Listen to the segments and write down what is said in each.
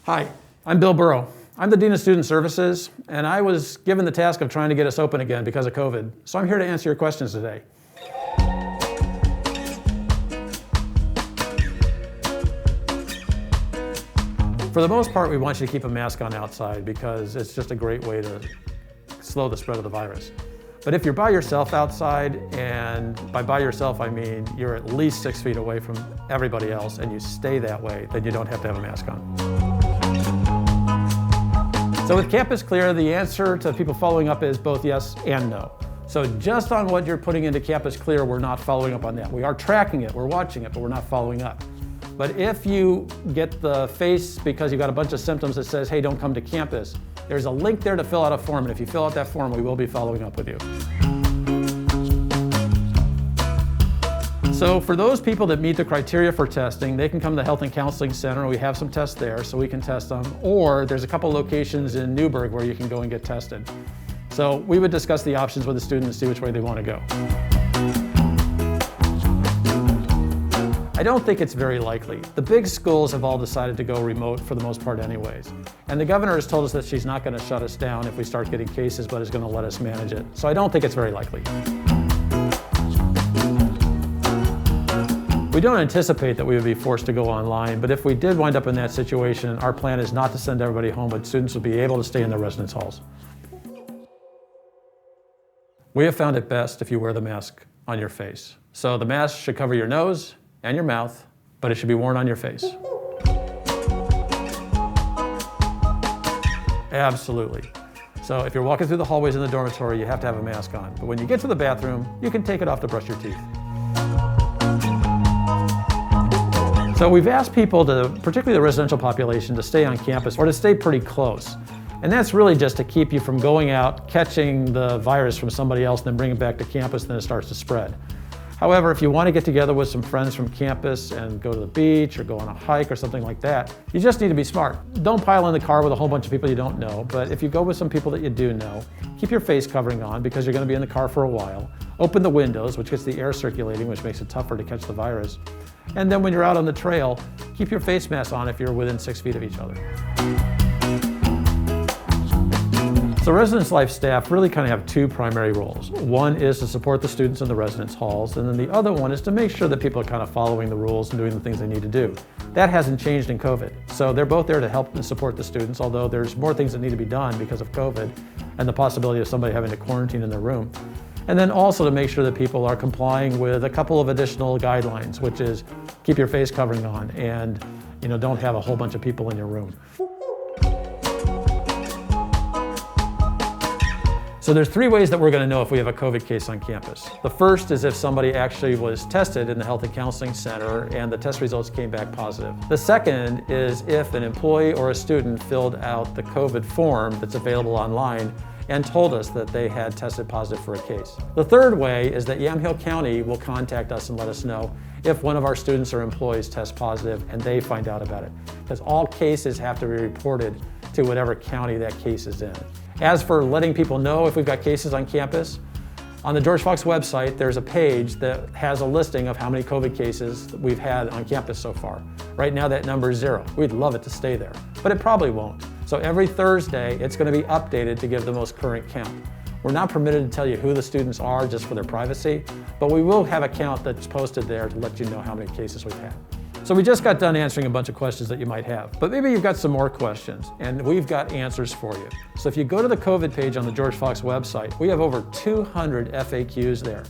Hi, I'm Bill Buhrow. I'm the Dean of Student Services, and I was given the task of trying to get us open again because of COVID. So I'm here to answer your questions today. For the most part, we want you to keep a mask on outside because it's just a great way to slow the spread of the virus. But if you're by yourself outside, and by yourself I mean you're at least 6 feet away from everybody else and you stay that way, then you don't have to have a mask on. So with CampusClear, the answer to people following up is both yes and no. So just on what you're putting into CampusClear, we're not following up on that. We are tracking it, we're watching it, but we're not following up. But if you get the face because you've got a bunch of symptoms that says, hey, don't come to campus, there's a link there to fill out a form, and if you fill out that form, we will be following up with you. So for those people that meet the criteria for testing, they can come to the Health and Counseling Center. We have some tests there, so we can test them. Or there's a couple locations in Newburgh where you can go and get tested. So we would discuss the options with the student and see which way they want to go. I don't think it's very likely. The big schools have all decided to go remote for the most part anyways. And the governor has told us that she's not going to shut us down if we start getting cases, but is going to let us manage it. So I don't think it's very likely. We don't anticipate that we would be forced to go online, but if we did wind up in that situation, our plan is not to send everybody home, but students will be able to stay in their residence halls. We have found it best if you wear the mask on your face. So the mask should cover your nose and your mouth, but it should be worn on your face. Absolutely. So if you're walking through the hallways in the dormitory, you have to have a mask on. But when you get to the bathroom, you can take it off to brush your teeth. So we've asked people to, particularly the residential population, to stay on campus or to stay pretty close. And that's really just to keep you from going out, catching the virus from somebody else, and then bringing it back to campus, and then it starts to spread. However, if you want to get together with some friends from campus and go to the beach or go on a hike or something like that, you just need to be smart. Don't pile in the car with a whole bunch of people you don't know, but if you go with some people that you do know, keep your face covering on because you're going to be in the car for a while. Open the windows, which gets the air circulating, which makes it tougher to catch the virus. And then when you're out on the trail, keep your face mask on if you're within 6 feet of each other. So residence life staff really kind of have two primary roles. One is to support the students in the residence halls, and then the other one is to make sure that people are kind of following the rules and doing the things they need to do. That hasn't changed in COVID. So they're both there to help and support the students, although there's more things that need to be done because of COVID and the possibility of somebody having to quarantine in their room. And then also to make sure that people are complying with a couple of additional guidelines, which is keep your face covering on and don't have a whole bunch of people in your room. So there's three ways that we're going to know if we have a COVID case on campus. The first is if somebody actually was tested in the Health and Counseling Center and the test results came back positive. The second is if an employee or a student filled out the COVID form that's available online and told us that they had tested positive for a case. The third way is that Yamhill County will contact us and let us know if one of our students or employees tests positive and they find out about it. Because all cases have to be reported to whatever county that case is in. As for letting people know if we've got cases on campus, on the George Fox website, there's a page that has a listing of how many COVID cases that we've had on campus so far. Right now that number is 0. We'd love it to stay there, but it probably won't. So every Thursday, it's going to be updated to give the most current count. We're not permitted to tell you who the students are just for their privacy, but we will have a count that's posted there to let you know how many cases we've had. So we just got done answering a bunch of questions that you might have, but maybe you've got some more questions, and we've got answers for you. So if you go to the COVID page on the George Fox website, we have over 200 FAQs there.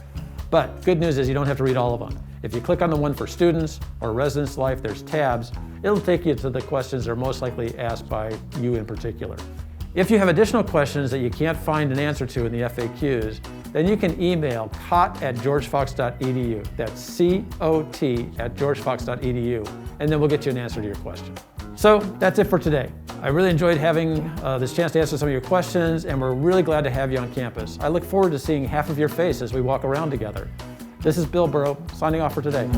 But good news is you don't have to read all of them. If you click on the one for students or residence life, there's tabs. It'll take you to the questions that are most likely asked by you in particular. If you have additional questions that you can't find an answer to in the FAQs, then you can email cot@georgefox.edu. That's COT@georgefox.edu, and then we'll get you an answer to your question. So that's it for today. I really enjoyed having this chance to answer some of your questions, and we're really glad to have you on campus. I look forward to seeing half of your face as we walk around together. This is Bill Buhrow, signing off for today.